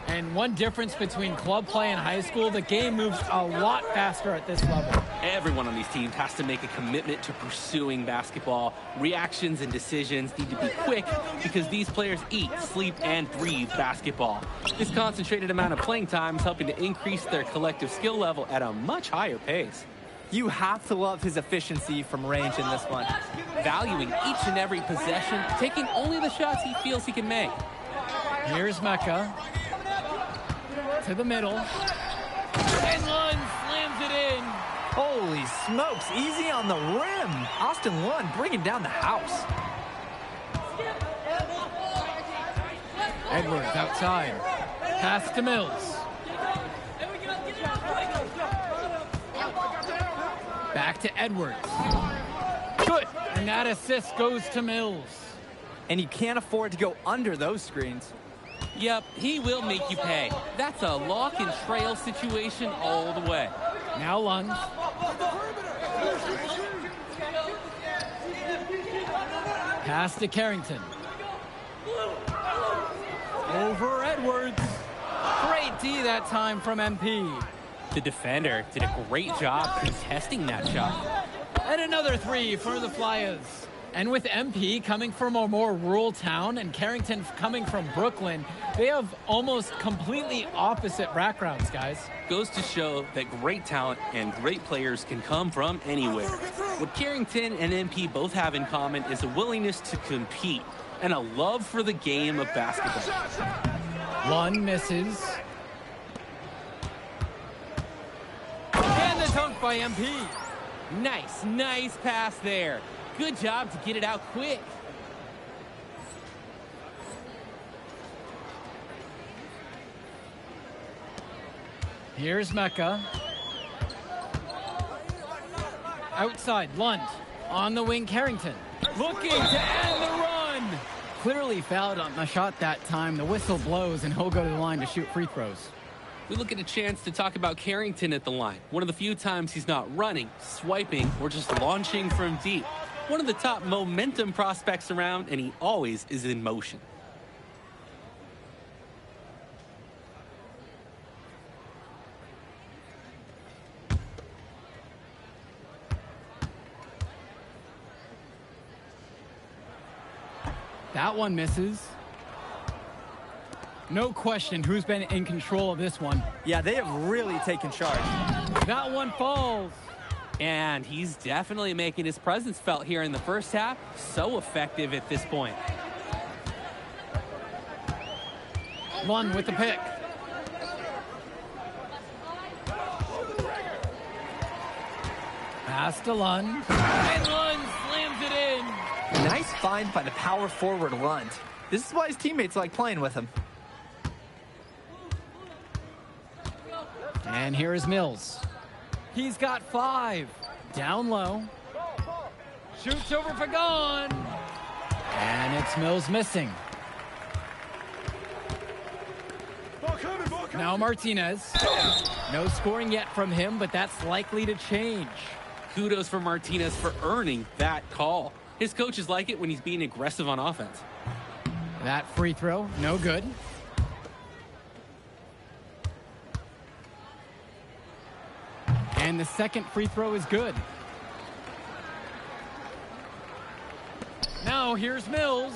And one difference between club play and high school, the game moves a lot faster at this level. Everyone on these teams has to make a commitment to pursuing basketball. Reactions and decisions need to be quick because these players eat, sleep, and breathe basketball. This concentrated amount of playing time is helping to increase their collective skill level at a much higher pace. You have to love his efficiency from range in this one. Valuing each and every possession, taking only the shots he feels he can make. Here's Mecca. To the middle. And Lund slams it in. Holy smokes, easy on the rim. Austin Lund bringing down the house. Edwards outside. Pass to Mills. Back to Edwards. Good. And that assist goes to Mills. And you can't afford to go under those screens. Yep, he will make you pay. That's a lock and trail situation all the way. Now Lund. Pass to Carrington. Over Edwards. Great D that time from MP. The defender did a great job contesting that shot. And another three for the Flyers. And with MP coming from a more rural town and Carrington coming from Brooklyn, they have almost completely opposite backgrounds, guys. Goes to show that great talent and great players can come from anywhere. What Carrington and MP both have in common is a willingness to compete and a love for the game of basketball. Lund misses. And the dunk by MP. Nice pass there. Good job to get it out quick. Here's Mecca. Outside, Lund. On the wing, Carrington. Looking to end the run. Clearly fouled on the shot that time. The whistle blows, and he'll go to the line to shoot free throws. We look at a chance to talk about Carrington at the line. One of the few times he's not running, swiping, or just launching from deep. One of the top momentum prospects around, and he always is in motion. That one misses. No question who's been in control of this one. Yeah, they have really taken charge. That one falls. And he's definitely making his presence felt here in the first half. So effective at this point. Lund with the pick. Pass to Lund. And Lund slams it in. Nice find by the power forward Lund. This is why his teammates like playing with him. And here is Mills. He's got 5. Down low. Shoots over Pagan. And it's Mills missing. Now Martinez. No scoring yet from him, but that's likely to change. Kudos for Martinez for earning that call. His coaches like it when he's being aggressive on offense. That free throw, no good. And the second free throw is good. Now here's Mills.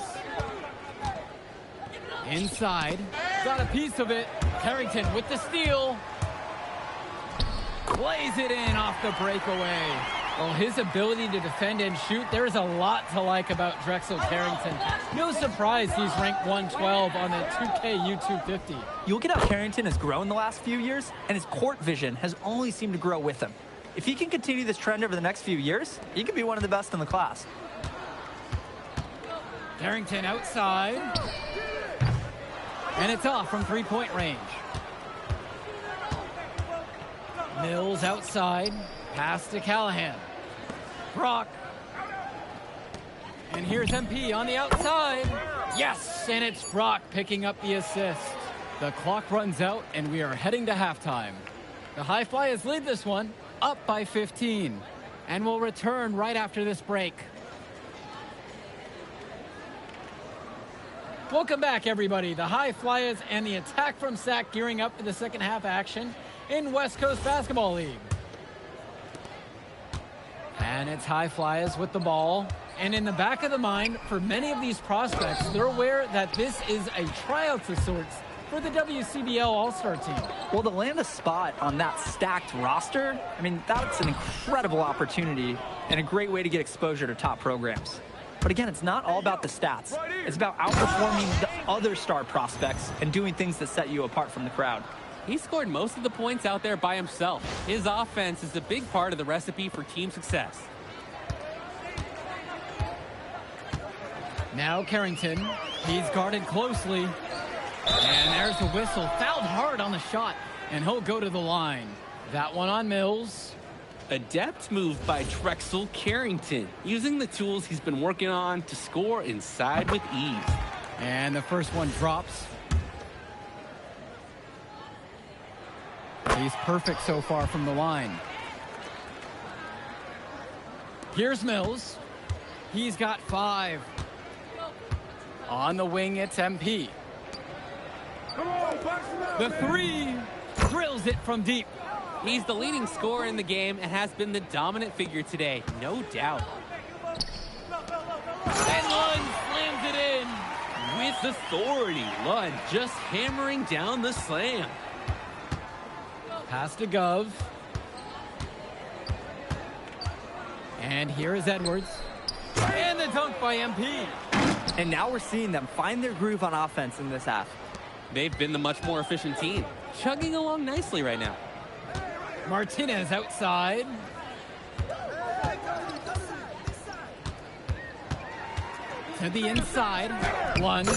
Inside. Got a piece of it. Carrington with the steal. Plays it in off the breakaway. Well, his ability to defend and shoot, there's a lot to like about Drexel Carrington. No surprise he's ranked 112 on the 2K YouTube 50. You look at how Carrington has grown the last few years, and his court vision has only seemed to grow with him. If he can continue this trend over the next few years, he could be one of the best in the class. Carrington outside. And it's off from three-point range. Mills outside. Pass to Callahan. Brock. And here's MP on the outside. Yes, and it's Brock picking up the assist. The clock runs out, and we are heading to halftime. The High Flyers lead this one, up by 15. And will return right after this break. Welcome back, everybody. The High Flyers and the attack from Sac gearing up for the second half action in West Coast Basketball League. And it's High Flyers with the ball. And in the back of the mind, for many of these prospects, they're aware that this is a tryout of sorts for the WCBL All-Star team. Well, to land a spot on that stacked roster, I mean, that's an incredible opportunity and a great way to get exposure to top programs. But again, it's not all about the stats. It's about outperforming the other star prospects and doing things that set you apart from the crowd. He scored most of the points out there by himself. His offense is a big part of the recipe for team success. Now Carrington, he's guarded closely. And there's a whistle, fouled hard on the shot, and he'll go to the line. That one on Mills. Adept move by Drexel Carrington, using the tools he's been working on to score inside with ease. And the first one drops. He's perfect so far from the line. Here's Mills. He's got 5. On the wing, it's MP. The 3 drills it from deep. He's the leading scorer in the game and has been the dominant figure today, no doubt. And Lund slams it in. With authority, Lund just hammering down the slam. Pass to Gov. And here is Edwards. And the dunk by MP. And now we're seeing them find their groove on offense in this half. They've been the much more efficient team, chugging along nicely right now. Martinez outside. To the inside. Lund.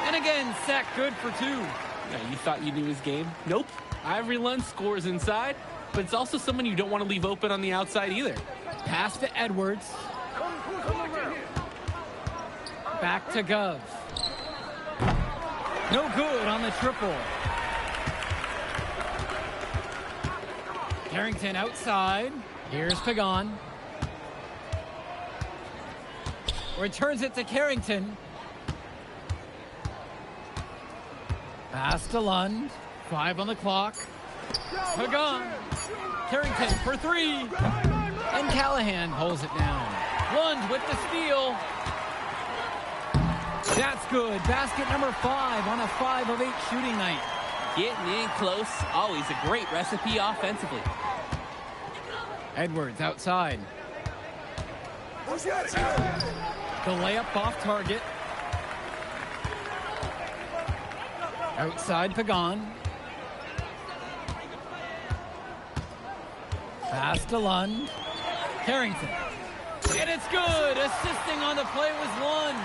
And again, Sack good for 2. Now, you thought you knew his game? Nope. Ivory Lund scores inside, but it's also someone you don't want to leave open on the outside either. Pass to Edwards. Back to Gov. No good on the triple. Carrington outside. Here's Pagan. Returns it to Carrington. Pass to Lund. 5 on the clock. Pagan. Carrington for 3. And Callahan pulls it down. Lund with the steal. That's good. Basket number 5 on a 5 of 8 shooting night. Getting in close, always a great recipe offensively. Edwards outside. The layup off target. Outside Pagan. Pass to Lund. Carrington. And it's good. Assisting on the play was Lund.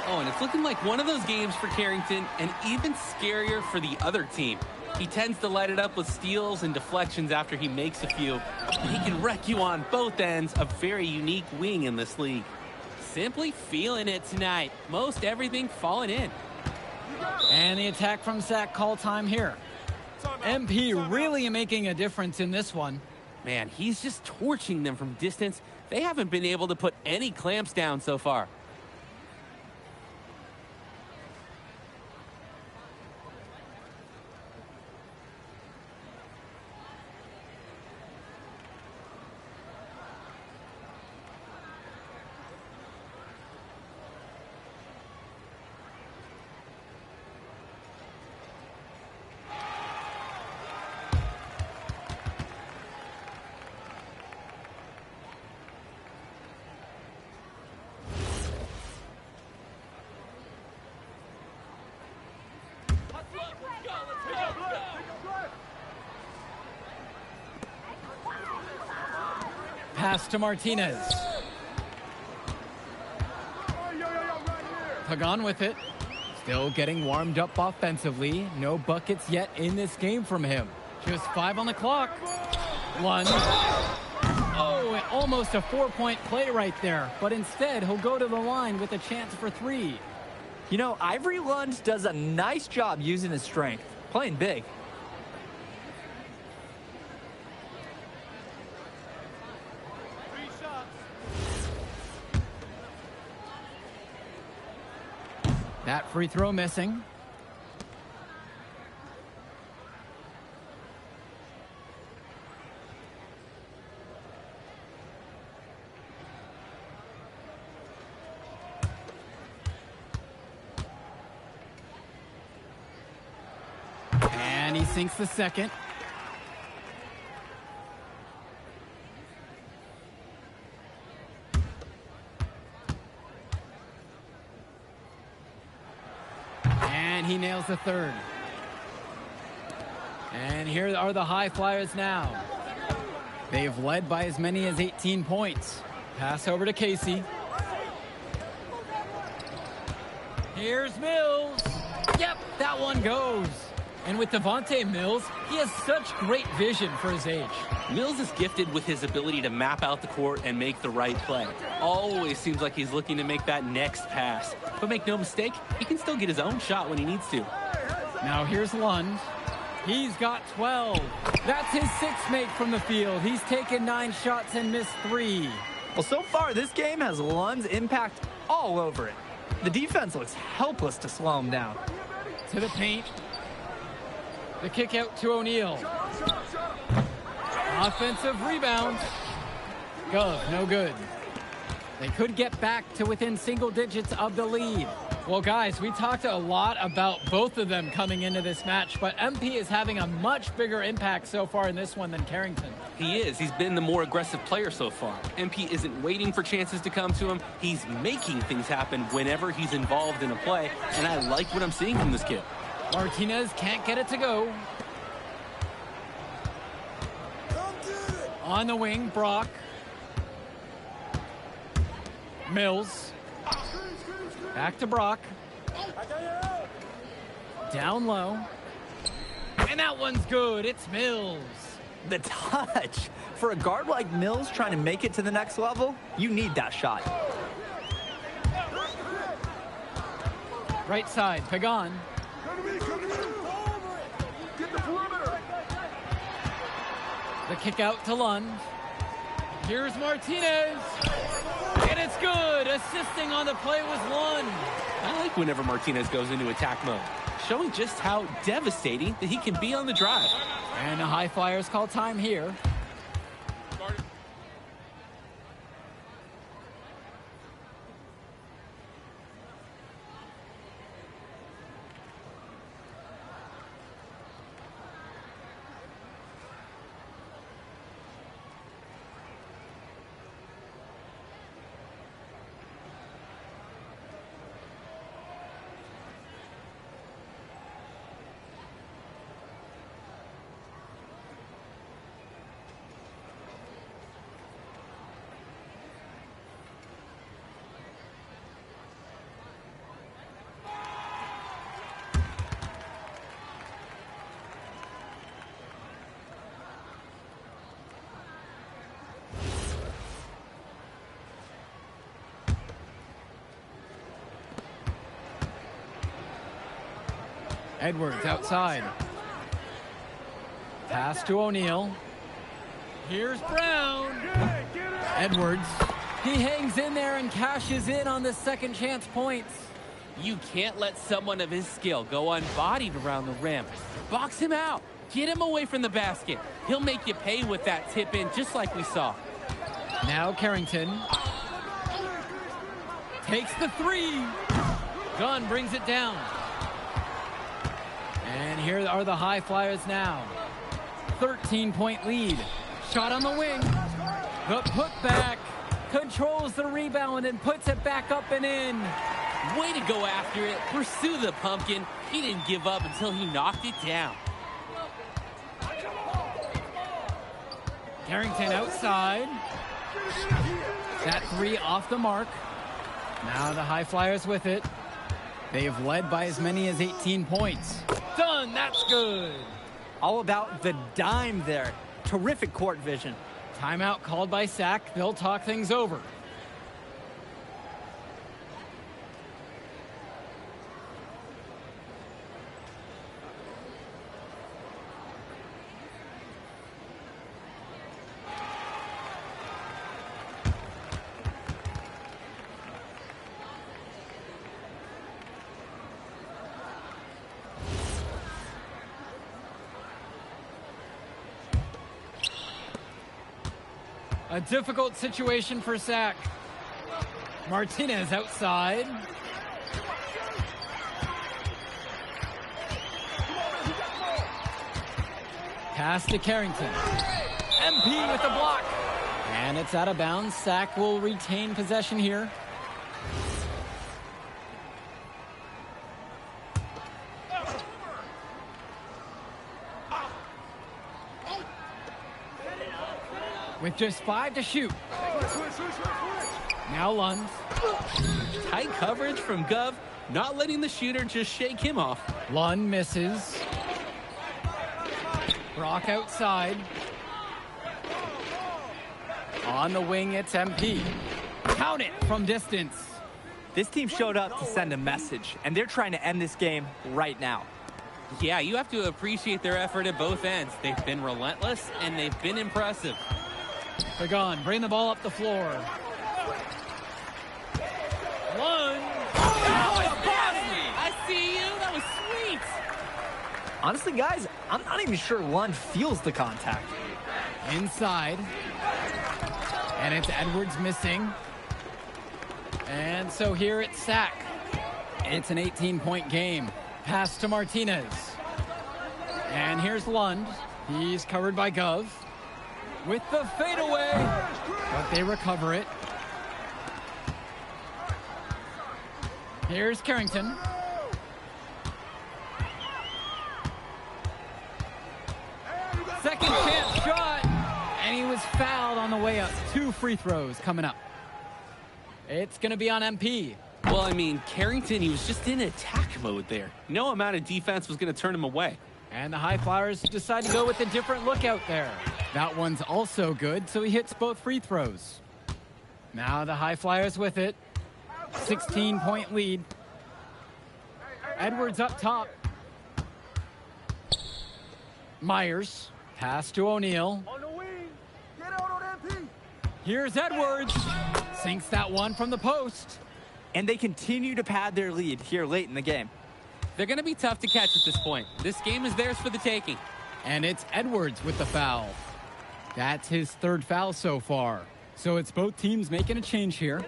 Oh, and it's looking like one of those games for Carrington, and even scarier for the other team. He tends to light it up with steals and deflections after he makes a few. He can wreck you on both ends, a very unique wing in this league. Simply feeling it tonight. Most everything falling in. And the attack from Zach call time here. MP really making a difference in this one. Man, he's just torching them from distance. They haven't been able to put any clamps down so far. Pass to Martinez. Pagan with it. Still getting warmed up offensively. No buckets yet in this game from him. Just 5 on the clock. Lund. Oh, almost a 4-point play right there. But instead, he'll go to the line with a chance for 3. You know, Ivory Lund does a nice job using his strength, playing big. That free throw missing. And he sinks the second. And he nails the third. And here are the High Flyers now. They've led by as many as 18 points. Pass over to Casey. Here's Mills. Yep, that one goes. And with Devontae Mills, he has such great vision for his age. Mills is gifted with his ability to map out the court and make the right play. Always seems like he's looking to make that next pass. But make no mistake, he can still get his own shot when he needs to. Now here's Lund. He's got 12. That's his 6th make from the field. He's taken 9 shots and missed 3. Well, so far, this game has Lund's impact all over it. The defense looks helpless to slow him down. To the paint. The kick out to O'Neal. Offensive rebound. Gov, no good. They could get back to within single digits of the lead. Well, guys, we talked a lot about both of them coming into this match, but MP is having a much bigger impact so far in this one than Carrington. He is. He's been the more aggressive player so far. MP isn't waiting for chances to come to him. He's making things happen whenever he's involved in a play, and I like what I'm seeing from this kid. Martinez can't get it to go. On the wing, Brock. Mills. Back to Brock. Down low. And that one's good. It's Mills. The touch. For a guard like Mills trying to make it to the next level, you need that shot. Right side, Pagan. The kick out to Lund. Here's Martinez. And it's good. Assisting on the play was Lund. I like whenever Martinez goes into attack mode, showing just how devastating that he can be on the drive. And the High Flyers call time here. Edwards outside. Pass to O'Neal. Here's Brown. Edwards. He hangs in there and cashes in on the second chance points. You can't let someone of his skill go unbodied around the rim. Box him out. Get him away from the basket. He'll make you pay with that tip in, just like we saw. Now Carrington takes the three. Gunn brings it down. And here are the High Flyers now. 13-point lead. Shot on the wing. The putback. Controls the rebound and puts it back up and in. Way to go after it. Pursue the pumpkin. He didn't give up until he knocked it down. Carrington outside. That three off the mark. Now the High Flyers with it. They've led by as many as 18 points. Done, that's good. All about the dime there. Terrific court vision. Timeout called by Sack. They'll talk things over. A difficult situation for Sack. Martinez outside. Pass to Carrington. MP with the block. And it's out of bounds. Sack will retain possession here. With just 5 to shoot. Now Lund. Tight coverage from Gov, not letting the shooter just shake him off. Lund misses. Brock outside. On the wing, it's MP. Count it from distance. This team showed up to send a message, and they're trying to end this game right now. Yeah, you have to appreciate their effort at both ends. They've been relentless, and they've been impressive. Pagan, bring the ball up the floor. Lund. That was nasty. I see you. That was sweet. Honestly, guys, I'm not even sure Lund feels the contact. Inside. And it's Edwards missing. And so here it's Sack. It's an 18-point game. Pass to Martinez. And here's Lund. He's covered by Gov. With the fadeaway. But they recover it. Here's Carrington. Second chance shot. And he was fouled on the way up. 2 free throws coming up. It's going to be on MP. Well, I mean, Carrington, he was just in attack mode there. No amount of defense was going to turn him away. And the High Flyers decide to go with a different look out there. That one's also good, so he hits both free throws. Now the High Flyers with it. 16-point lead. Edwards up top. Myers. Pass to O'Neal. On the wing. Get out on MP. Here's Edwards. Sinks that one from the post. And they continue to pad their lead here late in the game. They're going to be tough to catch at this point. This game is theirs for the taking. And it's Edwards with the foul. That's his 3rd foul so far. So it's both teams making a change here.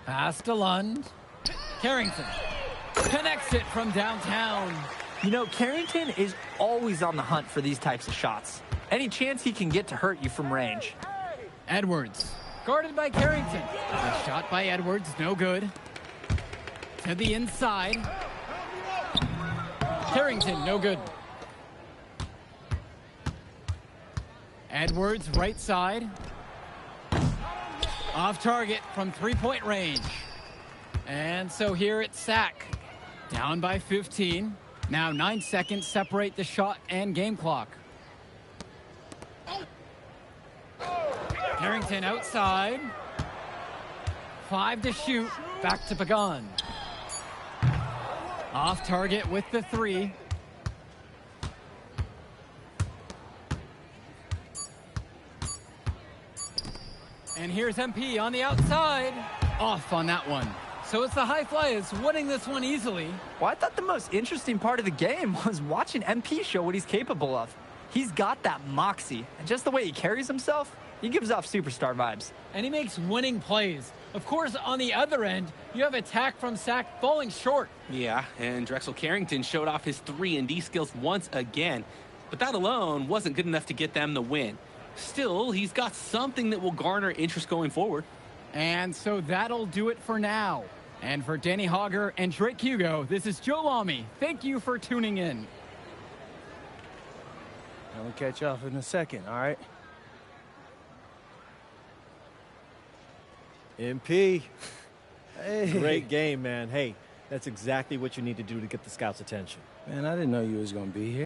Pass to Lund. Carrington connects it from downtown. You know, Carrington is always on the hunt for these types of shots. Any chance he can get to hurt you from range. Edwards, guarded by Carrington. The shot by Edwards, no good. To the inside. Carrington, no good. Edwards, right side. Off target from 3-point range. And so here it's Sack. Down by 15. Now 9 seconds separate the shot and game clock. Carrington outside. 5 to shoot. Back to Pagan. Off target with the 3. And here's MP on the outside. Off on that one. So it's the High Flyers winning this one easily. Well, I thought the most interesting part of the game was watching MP show what he's capable of. He's got that moxie, and just the way he carries himself, he gives off superstar vibes. And he makes winning plays. Of course, on the other end, you have attack from Sack falling short. Yeah, and Drexel Carrington showed off his 3-and-D skills once again. But that alone wasn't good enough to get them the win. Still, he's got something that will garner interest going forward. And so that'll do it for now. And for Danny Hogger and Drake Hugo, this is Joe Lamy. Thank you for tuning in. I'll catch you off in a second, all right? MP. Hey. Great game, man. Hey, that's exactly what you need to do to get the scouts' attention. Man, I didn't know you was going to be here.